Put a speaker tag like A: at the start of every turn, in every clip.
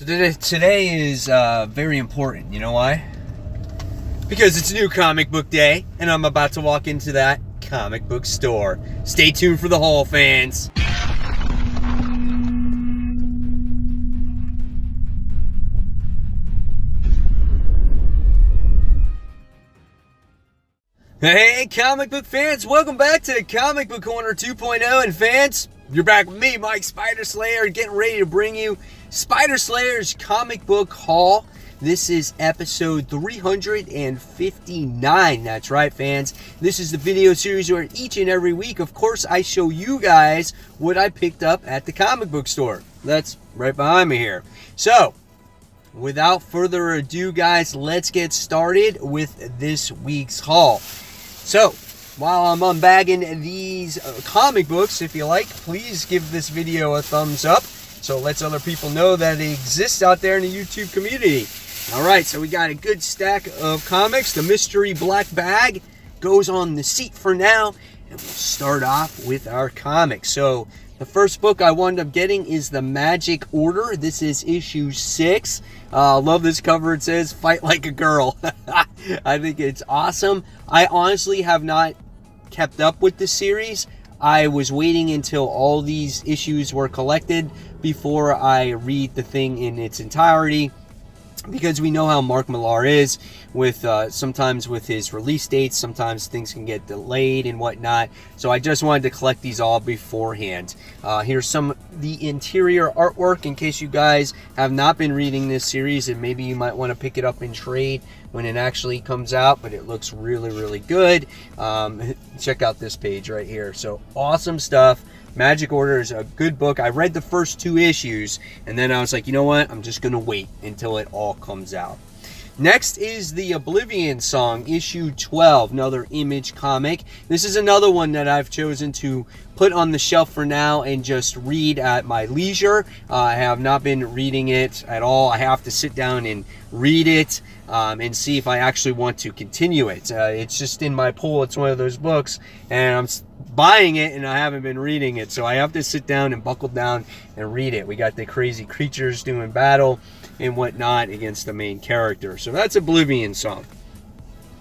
A: So today is very important. You know why? Because it's New Comic Book Day, and I'm about to walk into that comic book store. Stay tuned for the haul, fans. Hey, comic book fans, welcome back to Comic Book Corner 2.0. And fans, you're back with me, Mike Spider Slayer, getting ready to bring you Spider Slayer's comic book haul. This is episode 359. That's right, fans. This is the video series where each and every week, of course, I show you guys what I picked up at the comic book store. That's right behind me here. So, without further ado, guys, let's get started with this week's haul. So, while I'm unbagging these comic books, if you like, please give this video a thumbs up so it lets other people know that it exists out there in the YouTube community. Alright, so we got a good stack of comics. The mystery black bag goes on the seat for now, and we'll start off with our comics. So, the first book I wound up getting is The Magic Order. This is issue 6. Love this cover. It says, "Fight like a girl." I think it's awesome. I honestly have not kept up with the series. I was waiting until all these issues were collected before I read the thing in its entirety, because we know how Mark Millar is with sometimes with his release dates. Sometimes things can get delayed and whatnot, so I just wanted to collect these all beforehand. Here's some of the interior artwork in case you guys have not been reading this series, and maybe you might want to pick it up in trade when it actually comes out, but it looks really good. Check out this page right here. So awesome stuff. Magic Order is a good book. I read the first 2 issues, and then I was like, you know what? I'm just going to wait until it all comes out. Next is The Oblivion Song, issue 12, another Image comic. This is another one that I've chosen to put on the shelf for now and just read at my leisure. I have not been reading it at all. I have to sit down and read it and see if I actually want to continue it. It's just in my pool. It's one of those books, and I'm buying it and I haven't been reading it, so I have to sit down and buckle down and read it. We got the crazy creatures doing battle and whatnot against the main character. So that's Oblivion Song.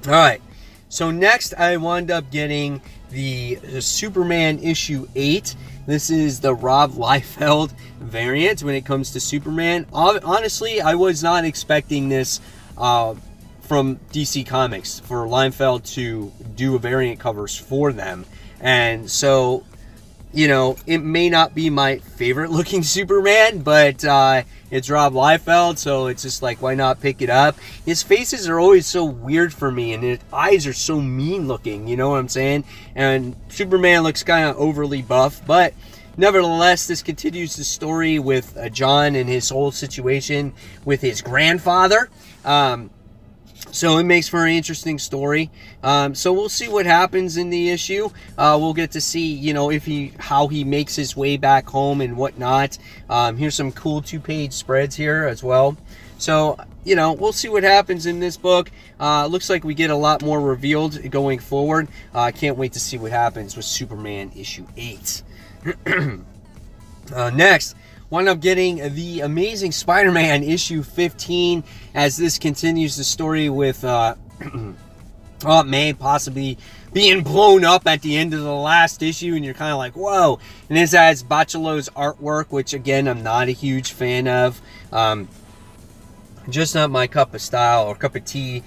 A: Alright, so next I wound up getting the Superman issue 8. This is the Rob Liefeld variant when it comes to Superman. Honestly, I was not expecting this from DC Comics for Liefeld to do a variant covers for them. And so, you know, it may not be my favorite looking Superman, but it's Rob Liefeld, so it's just like, why not pick it up? His faces are always so weird for me, and his eyes are so mean looking, you know what I'm saying? And Superman looks kind of overly buff, but nevertheless, this continues the story with John and his whole situation with his grandfather. So it makes for an interesting story. So we'll see what happens in the issue. We'll get to see, you know, how he makes his way back home and whatnot. Here's some cool 2-page spreads here as well. So, you know, we'll see what happens in this book. Looks like we get a lot more revealed going forward. I can't wait to see what happens with Superman issue 8. Next, wound up getting The Amazing Spider-Man issue 15, as this continues the story with Aunt May possibly being blown up at the end of the last issue, and you're kind of like, whoa. And this has Bachalo's artwork, which again I'm not a huge fan of. Just not my cup of style or cup of tea,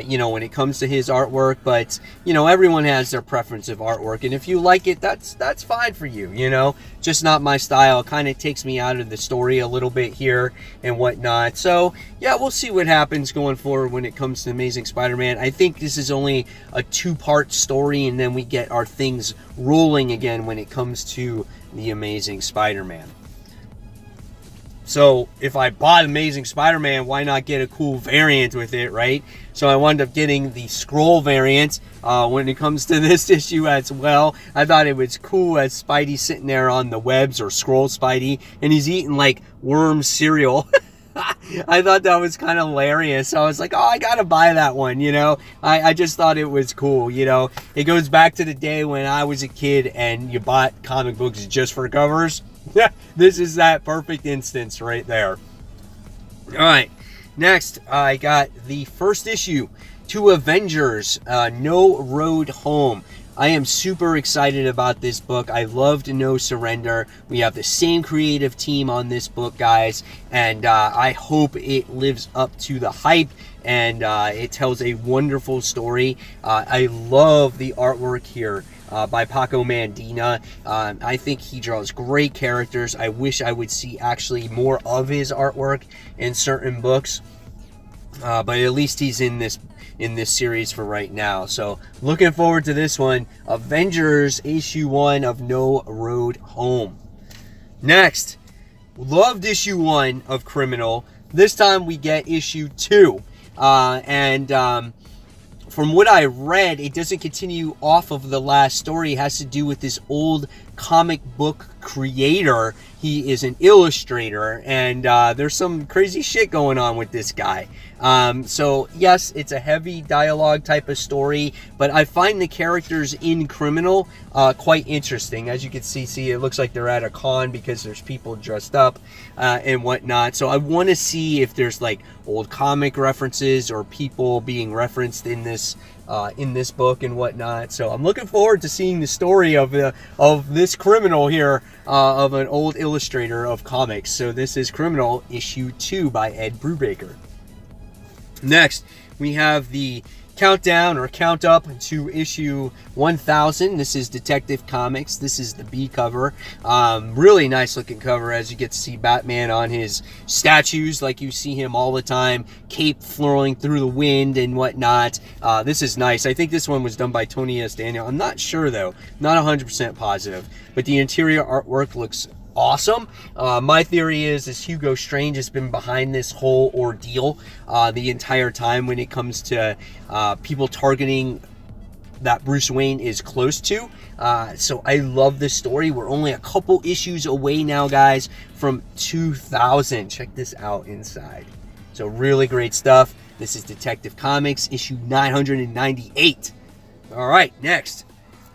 A: you know, when it comes to his artwork. But, you know, everyone has their preference of artwork, and if you like it, that's fine for you, you know. Just not my style. It kind of takes me out of the story a little bit here and whatnot. So, yeah, we'll see what happens going forward when it comes to Amazing Spider-Man. I think this is only a 2-part story, and then we get our things rolling again when it comes to The Amazing Spider-Man. So if I bought Amazing Spider-Man, why not get a cool variant with it, right? So I wound up getting the Scroll variant when it comes to this issue as well. I thought it was cool as Spidey sitting there on the webs, or Scroll Spidey, and he's eating like worm cereal. I thought that was kind of hilarious. I was like, oh, I gotta buy that one, you know. I just thought it was cool, you know. It goes back to the day when I was a kid and you bought comic books just for covers. This is that perfect instance right there. All right, next I got the first issue to Avengers, No Road Home. I am super excited about this book. I loved No Surrender. We have the same creative team on this book, guys, and I hope it lives up to the hype, and it tells a wonderful story. I love the artwork here by Paco Mandina. I think he draws great characters. I wish I would see actually more of his artwork in certain books, but at least he's in this series for right now. So looking forward to this one, Avengers issue 1 of No Road Home. Next, loved issue 1 of Criminal. This time we get issue 2, and from what I read, it doesn't continue off of the last story. It has to do with this old comic book creator. He is an illustrator, and there's some crazy shit going on with this guy. So yes, it's a heavy dialogue type of story, but I find the characters in Criminal quite interesting. As you can see, it looks like they're at a con because there's people dressed up and whatnot. So I want to see if there's like old comic references or people being referenced in this book and whatnot. So I'm looking forward to seeing the story of this Criminal here, of an old illustrator of comics. So this is Criminal issue 2 by Ed Brubaker. Next, we have the countdown or count up to issue 1000. This is Detective Comics. This is the B cover. Really nice looking cover, as you get to see Batman on his statues like you see him all the time, cape flowing through the wind and whatnot. This is nice. I think this one was done by Tony S. Daniel. I'm not sure though, not 100% positive, but the interior artwork looks awesome. My theory is Hugo Strange has been behind this whole ordeal the entire time when it comes to people targeting that Bruce Wayne is close to. So I love this story. We're only a couple issues away now, guys, from 2000. Check this out inside. So really great stuff. This is Detective Comics issue 998. All right, next.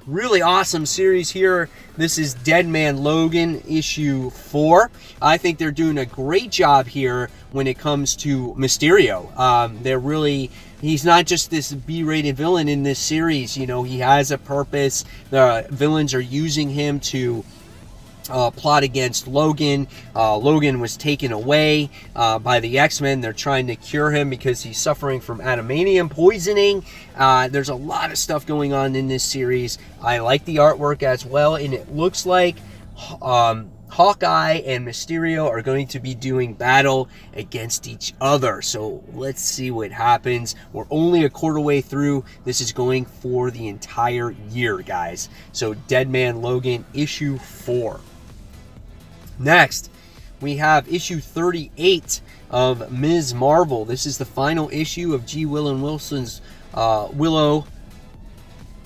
A: Really awesome series here. This is Dead Man Logan issue 4. I think they're doing a great job here when it comes to Mysterio. He's not just this B-rated villain in this series. You know, he has a purpose. The villains are using him to plot against Logan. Logan was taken away by the X-Men. They're trying to cure him because he's suffering from adamantium poisoning. There's a lot of stuff going on in this series. I like the artwork as well, and it looks like Hawkeye and Mysterio are going to be doing battle against each other. So let's see what happens. We're only a quarter way through. This is going for the entire year, guys. So Dead Man Logan issue 4. Next, we have issue 38 of Ms. Marvel. This is the final issue of G. Willow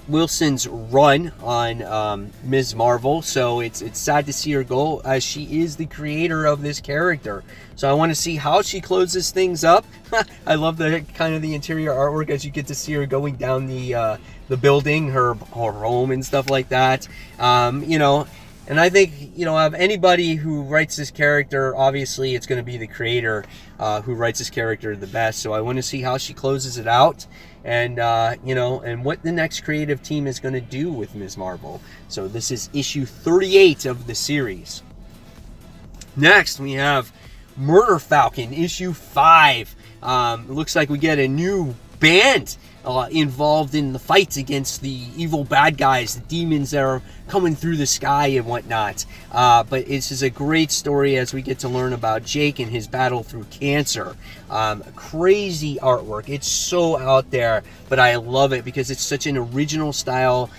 A: Wilson's run on Ms. Marvel. So it's sad to see her go, as she is the creator of this character. So I want to see how she closes things up. I love the kind of the interior artwork as you get to see her going down the building, her home and stuff like that. You know. And I think, you know, of anybody who writes this character, obviously it's going to be the creator who writes this character the best. So I want to see how she closes it out, and, you know, and what the next creative team is going to do with Ms. Marvel. So this is issue 38 of the series. Next, we have Murder Falcon, issue 5. It looks like we get a new band involved in the fights against the evil bad guys, the demons that are coming through the sky and whatnot. But this is a great story as we get to learn about Jake and his battle through cancer. Crazy artwork. It's so out there, but I love it because it's such an original style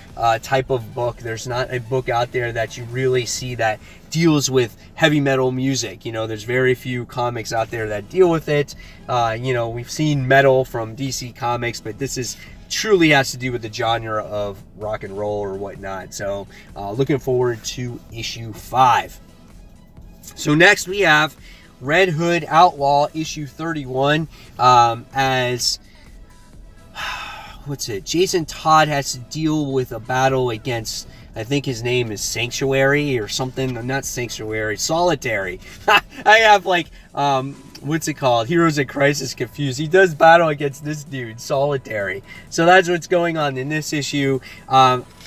A: type of book. There's not a book out there that you really see that deals with heavy metal music. You know, there's very few comics out there that deal with it. You know, we've seen metal from DC Comics, but this is truly has to do with the genre of rock and roll or whatnot. So looking forward to issue 5. So next we have Red Hood Outlaw issue 31, as Jason Todd has to deal with a battle against, I think his name is Sanctuary or something. Not Sanctuary, Solitary. I have like what's it called? Heroes in Crisis Confused. He does battle against this dude, Solitary. So that's what's going on in this issue.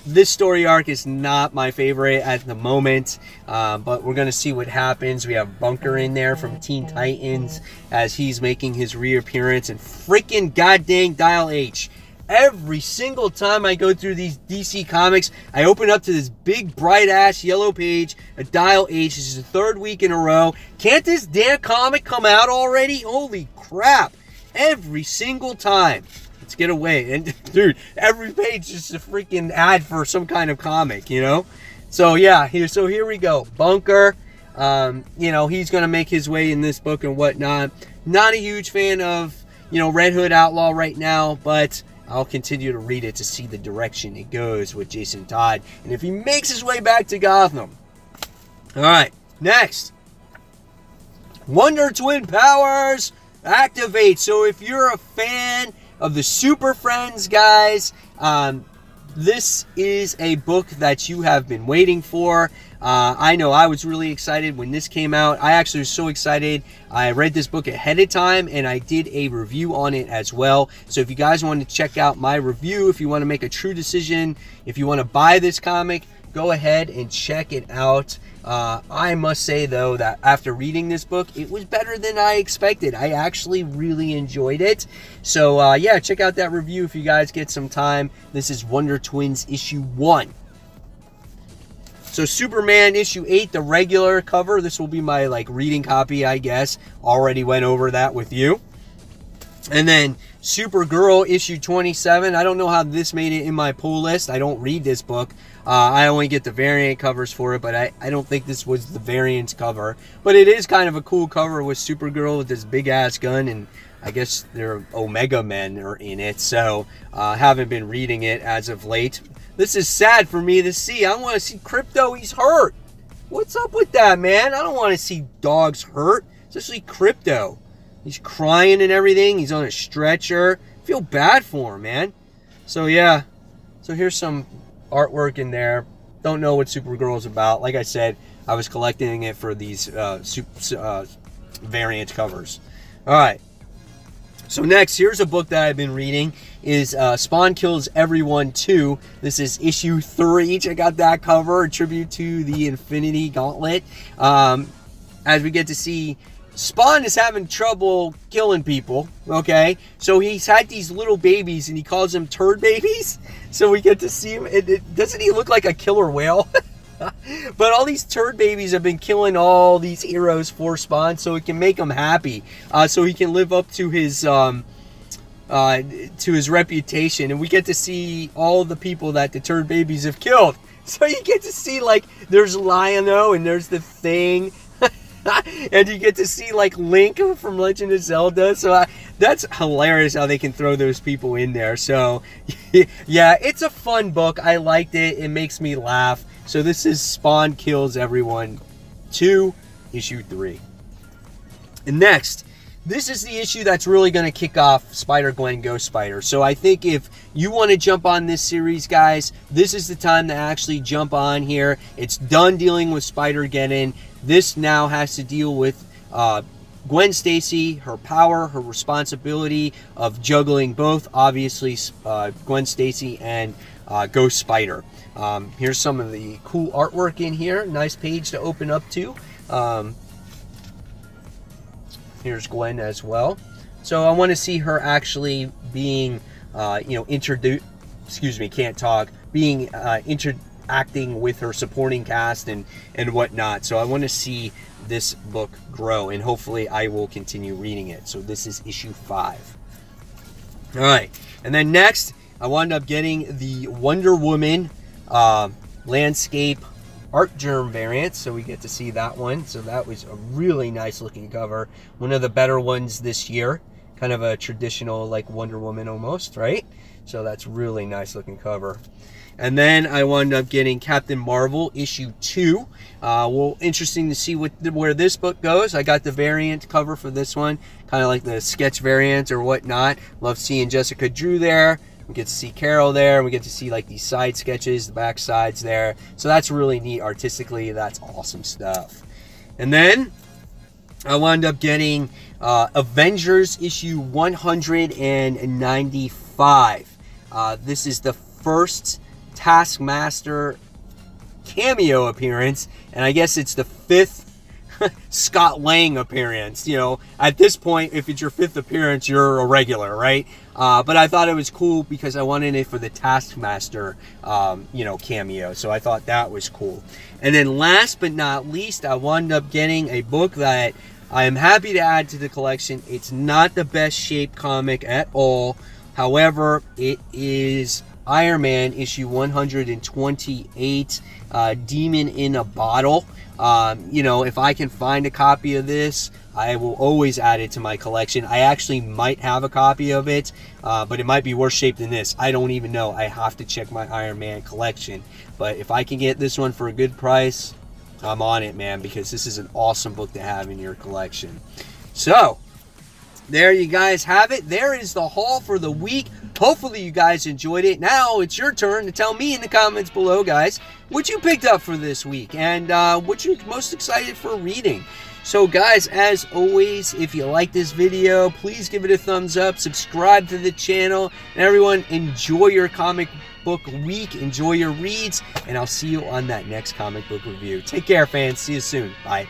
A: This story arc is not my favorite at the moment, but we're going to see what happens. We have Bunker in there from Teen Titans as he's making his reappearance, and freaking goddamn Dial H. Every single time I go through these DC comics, I open up to this big bright-ass yellow page, a Dial H. This is the third week in a row. Can't this damn comic come out already? Holy crap. Every single time. Let's get away. And, dude, every page is a freaking ad for some kind of comic, you know? So, yeah, here we go. Bunker, you know, he's going to make his way in this book and whatnot. Not a huge fan of, you know, Red Hood Outlaw right now, but I'll continue to read it to see the direction it goes with Jason Todd, and if he makes his way back to Gotham. All right, next. Wonder Twin powers activate. So if you're a fan of the Super Friends, guys, this is a book that you have been waiting for. I know I was really excited when this came out. I actually was so excited. I read this book ahead of time, and I did a review on it as well. So if you guys want to check out my review, if you want to make a true decision, if you want to buy this comic, go ahead and check it out. I must say, though, that after reading this book, it was better than I expected. I actually really enjoyed it. So, yeah, check out that review if you guys get some time. This is Wonder Twins issue 1. So Superman issue 8, the regular cover. This will be my reading copy, I guess. Already went over that with you. And then Supergirl issue 27. I don't know how this made it in my pull list. I don't read this book. I only get the variant covers for it, but I don't think this was the variant cover. But it is kind of a cool cover with Supergirl with this big-ass gun, and I guess their Omega Men are in it. So haven't been reading it as of late. This is sad for me to see. I want to see Crypto. He's hurt. What's up with that, man? I don't want to see dogs hurt, especially Crypto. He's crying and everything. He's on a stretcher. I feel bad for him, man. So, yeah. So, here's some artwork in there. Don't know what Supergirl is about. Like I said, I was collecting it for these variant covers. All right. So next, here's a book that I've been reading, is Spawn Kills Everyone 2. This is issue 3. Check out that cover, a tribute to the Infinity Gauntlet. As we get to see, Spawn is having trouble killing people, okay? So he's had these little babies, and he calls them turd babies. So we get to see him. Doesn't he look like a killer whale? But all these turd babies have been killing all these heroes for Spawn, so it can make him happy, so he can live up to his reputation. And we get to see all the people that the turd babies have killed. So you get to see, there's Lion-O, and there's the Thing, and you get to see Link from Legend of Zelda. So that's hilarious how they can throw those people in there. So yeah, it's a fun book. I liked it. It makes me laugh. So this is Spawn Kills Everyone 2, issue 3. And next, this is the issue that's really going to kick off Spider-Gwen Ghost Spider. So I think if you want to jump on this series, guys, this is the time to actually jump on here. It's done dealing with Spider-Geddon. This now has to deal with Gwen Stacy, her power, her responsibility of juggling both, obviously, Gwen Stacy and Ghost Spider. Here's some of the cool artwork in here. Nice page to open up to. Here's Gwen as well. So I want to see her actually being, introduced. Excuse me, can't talk. Being interacting with her supporting cast and whatnot. So I want to see this book grow, and hopefully I will continue reading it. So this is issue 5. All right, and then next I wound up getting the Wonder Woman landscape art germ variant, so we get to see that one. So that was a really nice looking cover, one of the better ones this year, kind of a traditional Wonder Woman almost, right? So that's really nice looking cover. And then I wound up getting Captain Marvel issue 2. Well, interesting to see where this book goes. I got the variant cover for this one, kind of like the sketch variant or whatnot. Love seeing Jessica Drew there. We get to see Carol there, and we get to see these side sketches, the back sides there. So that's really neat artistically. That's awesome stuff. And then I wound up getting Avengers issue 195. This is the first Taskmaster cameo appearance, and I guess it's the 5th Scott Lang appearance. You know, at this point, if it's your 5th appearance, you're a regular, right? But I thought it was cool because I wanted it for the Taskmaster, you know, cameo. So I thought that was cool. And then last but not least, I wound up getting a book that I am happy to add to the collection. It's not the best shaped comic at all. However, it is Iron Man issue 128, Demon in a Bottle. You know, if I can find a copy of this, I will always add it to my collection. I actually might have a copy of it, but it might be worse shaped than this. I don't even know. I have to check my Iron Man collection. But if I can get this one for a good price, I'm on it, man, because this is an awesome book to have in your collection. So, there you guys have it. There is the haul for the week. Hopefully you guys enjoyed it. Now it's your turn to tell me in the comments below, guys, what you picked up for this week and what you're most excited for reading. So guys, as always, if you like this video, please give it a thumbs up, subscribe to the channel, and everyone, enjoy your comic book week, enjoy your reads, and I'll see you on that next comic book review. Take care, fans. See you soon. Bye.